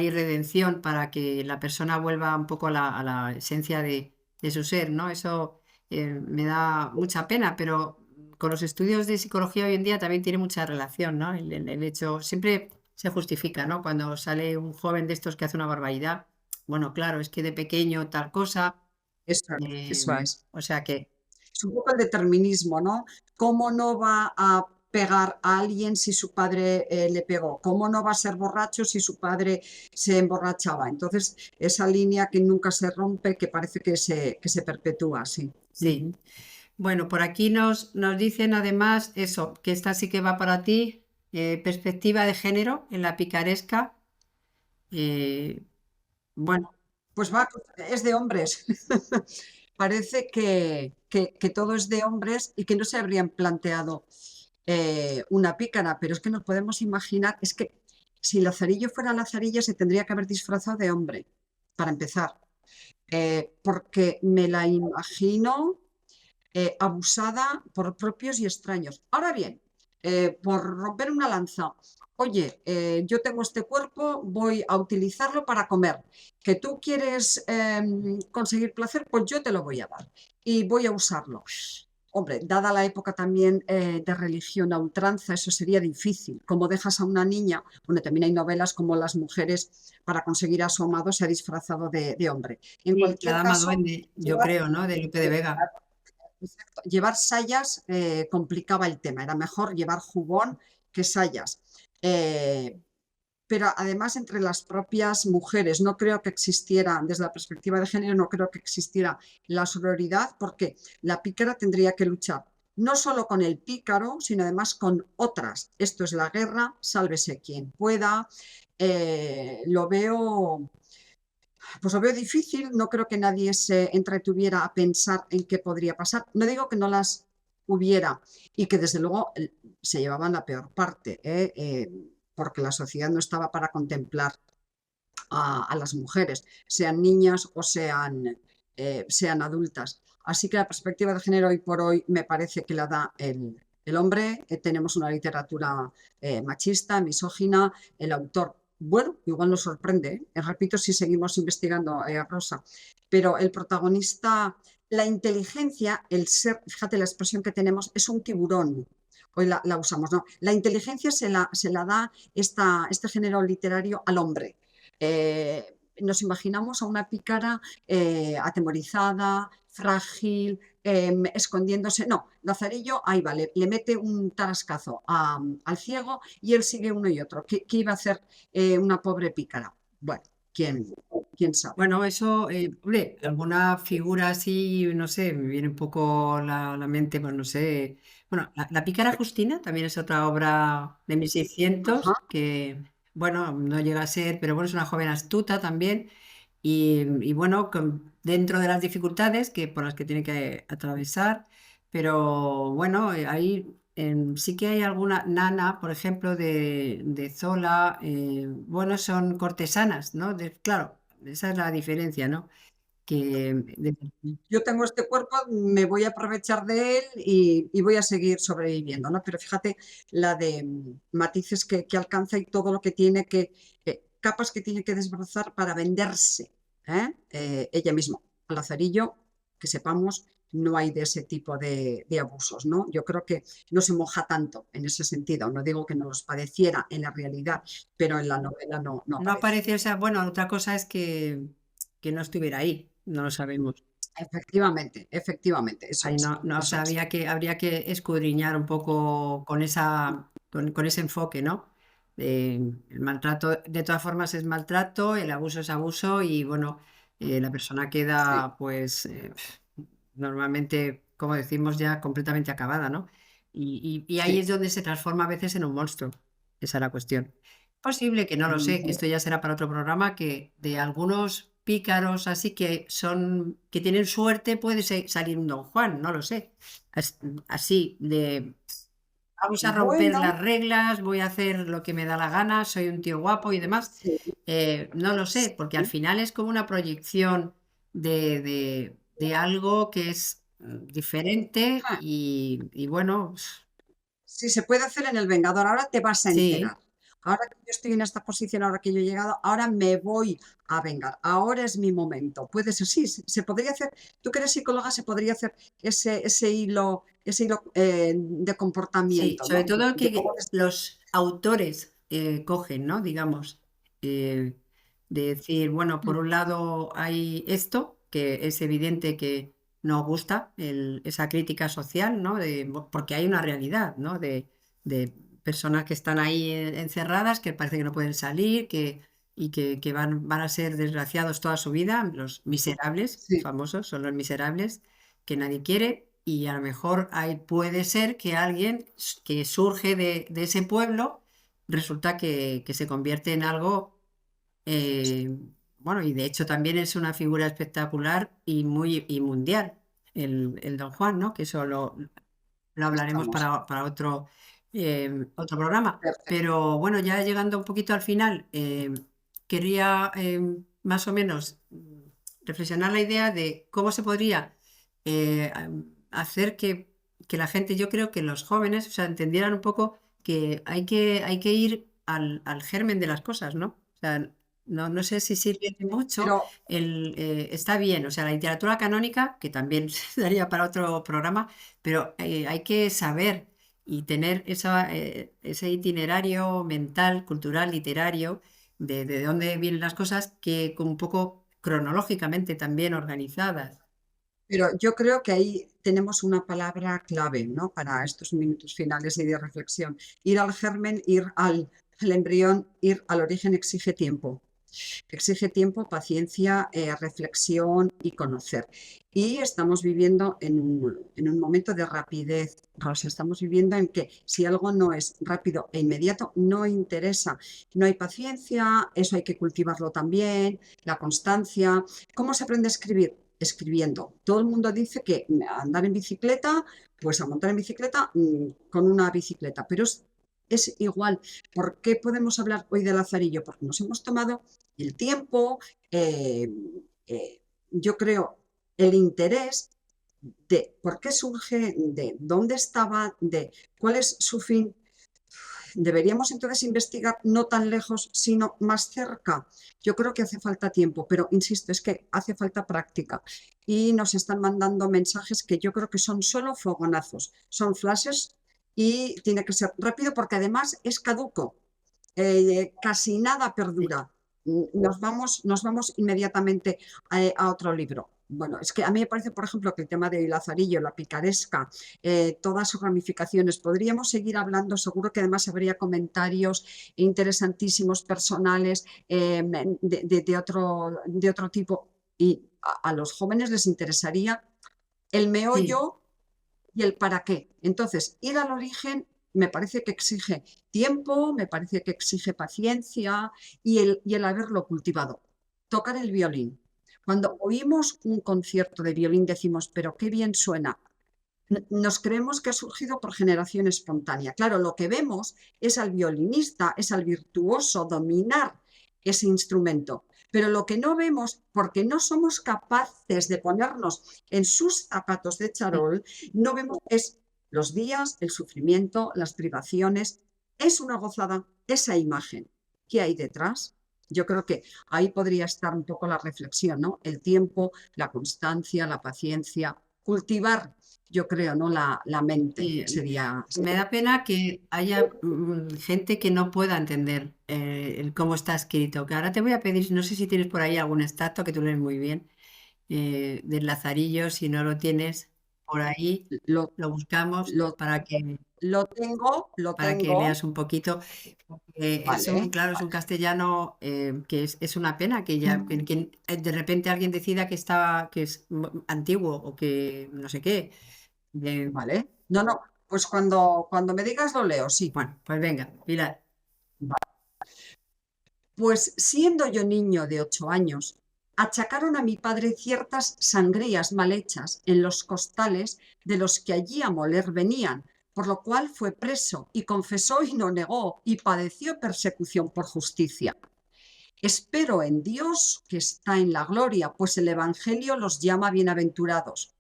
redención para que la persona vuelva un poco a la esencia de su ser, ¿no? Eso me da mucha pena, pero con los estudios de psicología hoy en día también tiene mucha relación, ¿no? El hecho, siempre se justifica, ¿no? Cuando sale un joven de estos que hace una barbaridad, bueno, claro, es que de pequeño tal cosa, Eso es. o sea que... Es un poco el determinismo, ¿no? ¿Cómo no va a pegar a alguien si su padre le pegó? ¿Cómo no va a ser borracho si su padre se emborrachaba? Entonces, esa línea que nunca se rompe, que parece que se perpetúa, sí. Sí. Ujú. Bueno, por aquí nos dicen además eso, que esta sí que va para ti, perspectiva de género en la picaresca. eh, bueno, Pues va, es de hombres. Parece que todo es de hombres y que no se habrían planteado una pícara, pero es que nos podemos imaginar, es que si Lazarillo fuera Lazarillo se tendría que haber disfrazado de hombre, para empezar, porque me la imagino abusada por propios y extraños. Ahora bien, por romper una lanza, oye, yo tengo este cuerpo, voy a utilizarlo para comer. Que tú quieres conseguir placer, pues yo te lo voy a dar y voy a usarlo. Hombre, dada la época también de religión a ultranza, eso sería difícil. Como dejas a una niña, bueno, también hay novelas como las mujeres para conseguir a su amado se ha disfrazado de hombre. En sí, la cualquier dama caso, duende, yo llevar, creo, ¿no? De Lope de Vega. exacto, llevar sayas complicaba el tema, era mejor llevar jubón que sayas. Eh, pero además entre las propias mujeres no creo que existiera, desde la perspectiva de género, no creo que existiera la sororidad, porque la pícara tendría que luchar no solo con el pícaro, sino además con otras. Esto es la guerra, sálvese quien pueda. Lo veo, pues lo veo difícil, no creo que nadie se entretuviera a pensar en qué podría pasar. No digo que no las hubiera y que desde luego se llevaban la peor parte, porque la sociedad no estaba para contemplar a las mujeres, sean niñas o sean adultas. Así que la perspectiva de género hoy por hoy me parece que la da el hombre. Tenemos una literatura machista, misógina, el autor, bueno, igual nos sorprende, repito si seguimos investigando, Rosa, pero el protagonista, la inteligencia, el ser, fíjate la expresión que tenemos, es un tiburón. Hoy la usamos, ¿no? La inteligencia se la da este género literario al hombre. Nos imaginamos a una pícara atemorizada, frágil, escondiéndose. No, Lazarillo, ahí vale, le mete un tarascazo al ciego y él sigue uno y otro. ¿Qué iba a hacer una pobre pícara? Bueno, ¿quién sabe? Bueno, eso, hombre, alguna figura así, no sé, me viene un poco la mente, pues no sé. Bueno, la Pícara Justina también es otra obra de Ajá. 1600 que, bueno, no llega a ser, pero bueno, es una joven astuta también. Y bueno, dentro de las dificultades por las que tiene que atravesar, pero bueno, ahí sí que hay alguna Nana, por ejemplo, de Zola, bueno, son cortesanas, ¿no? Claro, esa es la diferencia, ¿no? Que Yo tengo este cuerpo, me voy a aprovechar de él y voy a seguir sobreviviendo, ¿no? Pero fíjate la de matices que alcanza y todo lo que tiene capas que tiene que desbrozar para venderse, ella misma. Al Lazarillo, que sepamos, no hay de ese tipo de abusos, ¿no? Yo creo que no se moja tanto en ese sentido. No digo que no los padeciera en la realidad, pero en la novela no no aparece. aparece, o sea, bueno, otra cosa es que no estuviera ahí, no lo sabemos. Efectivamente, eso Ahí es, no, o eso sea, es. habría que escudriñar un poco con ese enfoque, ¿no? El maltrato, de todas formas, es maltrato, el abuso es abuso y bueno, la persona Sí, queda pues normalmente, como decimos, ya completamente acabada, ¿no? Y ahí es sí. donde se transforma a veces en un monstruo. Esa es la cuestión. Posible que no lo sé, que esto ya será para otro programa, que de algunos pícaros así que son, que tienen suerte puede salir un Don Juan, no lo sé. Así de vamos a romper las Bueno, reglas, voy a hacer lo que me da la gana, soy un tío guapo y demás. sí, No lo sé, porque al sí. final es como una proyección de algo que es diferente Ja. y bueno, Si se puede hacer en El Vengador, ahora te vas a enterar. sí, Ahora que yo estoy en esta posición, ahora que yo he llegado, ahora me voy a vengar. Ahora es mi momento. Puede ser, sí, se podría hacer. Tú que eres psicóloga, se podría hacer ese hilo de sí, comportamiento, sobre ¿no? todo De cómo que los autores cogen, ¿no? Digamos, eh, de decir, bueno, por un lado hay esto, que es evidente que no gusta, esa crítica social, ¿no? Porque hay una realidad, ¿no? De personas que están ahí encerradas, que parece que no pueden salir, que van a ser desgraciados toda su vida, los miserables, sí, famosos, son los miserables que nadie quiere y a lo mejor ahí puede ser que alguien que surge de ese pueblo resulta que se convierte en algo, eh, bueno, y de hecho también es una figura espectacular y muy y mundial, el Don Juan, ¿no? Que eso lo hablaremos estamos. para otro programa. Perfecto. Pero bueno, ya llegando un poquito al final, quería más o menos reflexionar la idea de cómo se podría hacer que la gente, yo creo que los jóvenes, o sea, entendieran un poco que hay que ir al germen de las cosas, ¿no? O sea, no sé si sirve de mucho. Pero, Está bien, o sea, la literatura canónica, que también daría para otro programa, pero hay que saber y tener ese itinerario mental, cultural, literario, de dónde vienen las cosas, que un poco cronológicamente también organizadas. pero yo creo que ahí tenemos una palabra clave, ¿no? Para estos minutos finales y de reflexión. Ir al germen, al embrión, ir al origen exige tiempo. Exige tiempo, paciencia, reflexión y conocer. Y estamos viviendo en un momento de rapidez, Rosa. Estamos viviendo en que si algo no es rápido e inmediato, no interesa. No hay paciencia, eso hay que cultivarlo también, la constancia. ¿Cómo se aprende a escribir? Escribiendo. Todo el mundo dice que andar en bicicleta, pues a montar en bicicleta con una bicicleta, pero es igual. ¿Por qué podemos hablar hoy de Lazarillo? Porque nos hemos tomado el tiempo, eh, yo creo, el interés de por qué surge, de dónde estaba, de cuál es su fin. Deberíamos entonces investigar no tan lejos, sino más cerca. Yo creo que hace falta tiempo, pero insisto, es que hace falta práctica. Y nos están mandando mensajes que yo creo que son solo fogonazos, son flashes y tiene que ser rápido porque además es caduco. Casi nada perdura. Nos vamos inmediatamente otro libro. Bueno, es que a mí me parece, por ejemplo, que el tema de Lazarillo, la picaresca, todas sus ramificaciones, podríamos seguir hablando, seguro que además habría comentarios interesantísimos, personales, de otro tipo, y a los jóvenes les interesaría el Sí, meollo y el para qué. Entonces, ir al origen me parece que exige tiempo, me parece que exige paciencia y el haberlo cultivado. Tocar el violín. Cuando oímos un concierto de violín decimos, pero qué bien suena. Nos creemos que ha surgido por generación espontánea. Claro, lo que vemos es al violinista, es al virtuoso dominar ese instrumento. Pero lo que no vemos, porque no somos capaces de ponernos en sus zapatos de sí. charol, no vemos es los días, el sufrimiento, las privaciones. Es una gozada esa imagen. ¿Qué hay detrás? Yo creo que ahí podría estar un poco la reflexión, ¿no? El tiempo, la constancia, la paciencia, cultivar, yo creo, ¿no? La mente Sí, sería, me da pena que haya gente que no pueda entender el cómo está escrito. Que ahora te voy a pedir, no sé si tienes por ahí algún extracto que tú lees muy bien, del Lazarillo, si no lo tienes. por ahí Lo, lo buscamos lo, lo para que tengo, leas un poquito. Porque vale, claro, es un vale. castellano que es una pena que ya de repente alguien decida que está, que es antiguo o que no sé qué. Eh, Vale. No, no, pues cuando me digas lo leo, sí. bueno, pues venga, Pilar. Pues siendo yo niño de 8 años, achacaron a mi padre ciertas sangrías mal hechas en los costales de los que allí a moler venían, por lo cual fue preso y confesó y no negó y padeció persecución por justicia. Espero en Dios que está en la gloria, pues el Evangelio los llama bienaventurados.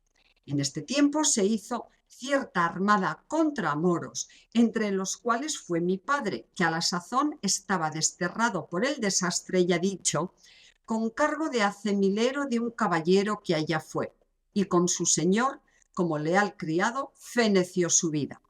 En este tiempo se hizo cierta armada contra moros, entre los cuales fue mi padre, que a la sazón estaba desterrado por el desastre ya dicho, con cargo de acemilero de un caballero que allá fue, y con su señor, como leal criado, feneció su vida.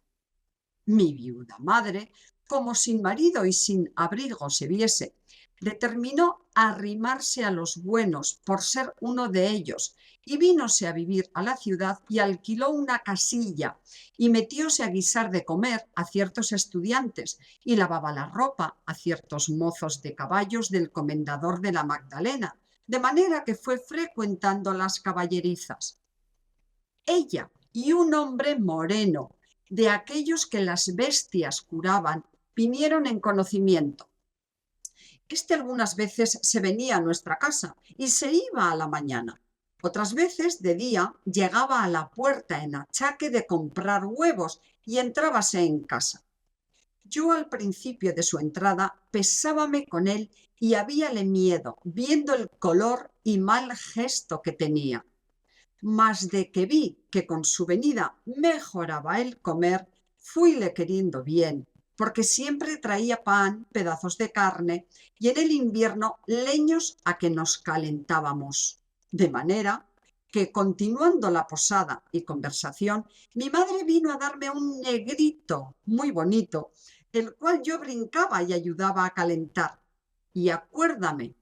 Mi viuda madre, como sin marido y sin abrigo se viese, determinó arrimarse a los buenos por ser uno de ellos y vínose a vivir a la ciudad y alquiló una casilla y metióse a guisar de comer a ciertos estudiantes y lavaba la ropa a ciertos mozos de caballos del comendador de la Magdalena, de manera que fue frecuentando las caballerizas. Ella y un hombre moreno, de aquellos que las bestias curaban, vinieron en conocimiento. Este algunas veces se venía a nuestra casa y se iba a la mañana. Otras veces, de día, llegaba a la puerta en achaque de comprar huevos y entrábase en casa. Yo al principio de su entrada pesábame con él y habíale miedo, viendo el color y mal gesto que tenía. Mas de que vi que con su venida mejoraba el comer, fuile queriendo bien, porque siempre traía pan, pedazos de carne y en el invierno leños a que nos calentábamos. De manera que, continuando la posada y conversación, mi madre vino a darme un negrito muy bonito, el cual yo brincaba y ayudaba a calentar. Y acuérdame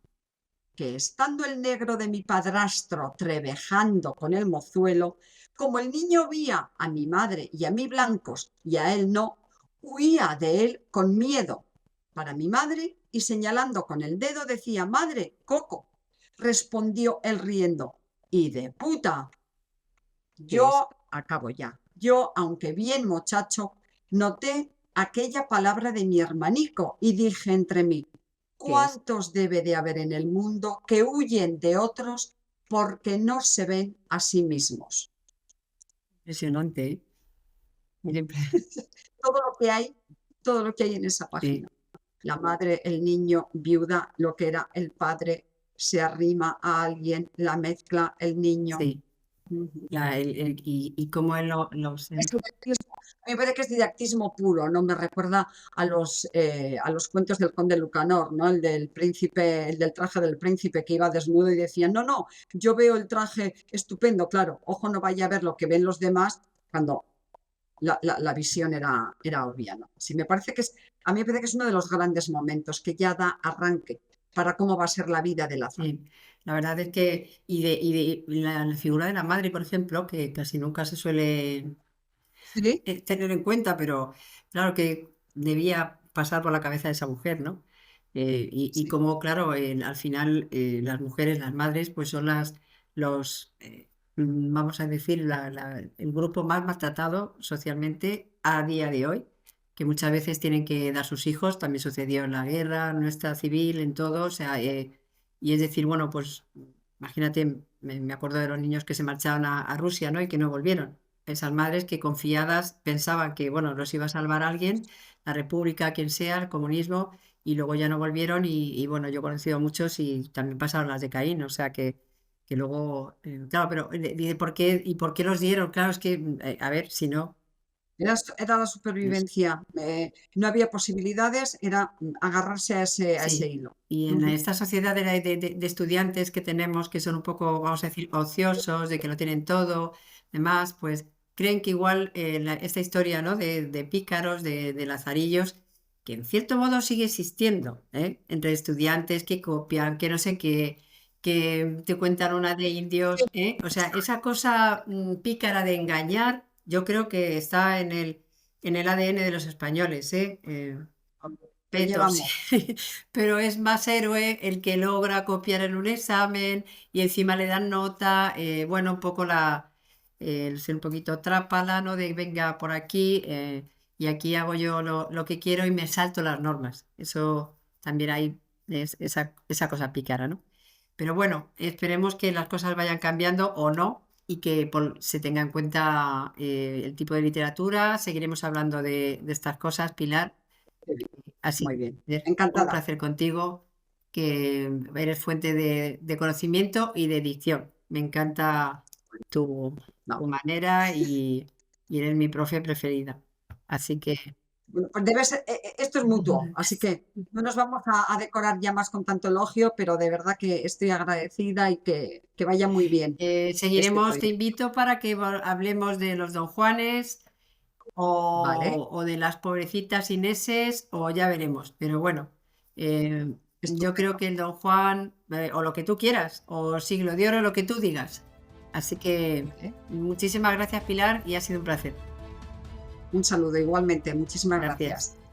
que estando el negro de mi padrastro trevejando con el mozuelo, como el niño veía a mi madre y a mí blancos y a él no, huía de él con miedo para mi madre y señalando con el dedo decía: «Madre, Coco». Respondió él riendo: «Y de puta». ¿Qué es? Acabo ya, yo, aunque bien muchacho, noté aquella palabra de mi hermanico y dije entre mí: ¿Qué es? ¿cuántos debe de haber en el mundo que huyen de otros porque no se ven a sí mismos? Impresionante, ¿eh? Todo lo que hay, todo lo que hay en esa Sí, página. La madre, el niño, viuda, lo que era el padre, se arrima a alguien, la mezcla, el niño. sí. Y cómo él Es didactismo. A mí me parece que es didactismo puro, ¿no? Me recuerda a los cuentos del conde Lucanor, ¿no? El del príncipe, el del traje del príncipe que iba desnudo y decía: «No, no, yo veo el traje estupendo». Claro, ojo, no vaya a ver lo que ven los demás cuando la visión era obvia, ¿no? Sí, me parece que a mí me parece que es uno de los grandes momentos que ya da arranque para cómo va a ser la vida de Lázaro. sí, la verdad es que, y la figura de la madre, por ejemplo, que casi nunca se suele ¿Sí? tener en cuenta, pero claro que debía pasar por la cabeza de esa mujer, ¿no? Y Sí. como, claro, al final las mujeres, las madres, pues son vamos a decir, el grupo más maltratado socialmente a día de hoy, que muchas veces tienen que dar sus hijos, también sucedió en la guerra, nuestra civil, en todo, o sea, y es decir, bueno, pues imagínate, me acuerdo de los niños que se marcharon a Rusia, ¿no? Y que no volvieron. Esas madres que confiadas pensaban que, bueno, los iba a salvar alguien, la República, quien sea, el comunismo, y luego ya no volvieron bueno, yo he conocido a muchos y también pasaron las de Caín, o sea que luego, claro, pero por qué los dieron? Claro, es que, a ver, si no, Era la es- supervivencia, no había posibilidades, era agarrarse a ese sí. hilo. Y en Ujú. esta sociedad de estudiantes que tenemos, que son un poco, vamos a decir, ociosos, de que lo tienen todo, demás, pues creen que igual esta historia, ¿no? De pícaros, de lazarillos, que en cierto modo sigue existiendo, ¿eh? Entre estudiantes que copian, que no sé qué, que te cuentan una de indios, ¿eh? O sea, esa cosa pícara de engañar, yo creo que está en el ADN de los españoles, ¿eh? Lo Peto, sí. llevamos. Pero es más héroe el que logra copiar en un examen y encima le dan nota, bueno, un poco el ser un poquito trápala, ¿no? De venga por aquí y aquí hago yo lo que quiero y me salto las normas. Eso también hay esa cosa pícara, ¿no? Pero bueno, esperemos que las cosas vayan cambiando o no y que se tenga en cuenta el tipo de literatura. Seguiremos hablando de estas cosas, Pilar. Así Muy bien. que un Encantada. placer contigo, que eres fuente de conocimiento y de dicción. Me encanta tu No. manera y eres mi profe preferida. Así que Bueno, pues esto es mutuo, así que no nos vamos a decorar ya más con tanto elogio, pero de verdad que estoy agradecida y que vaya muy bien este seguiremos, te proyecto. invito para que hablemos de los Don Juanes Vale, o de las pobrecitas Ineses o ya veremos. Pero bueno, yo creo estupendo. que el Don Juan, o lo que tú quieras, o Siglo de Oro, lo que tú digas. Así que Vale. muchísimas gracias, Pilar, y ha sido un placer. Un saludo igualmente. Muchísimas Gracias. gracias.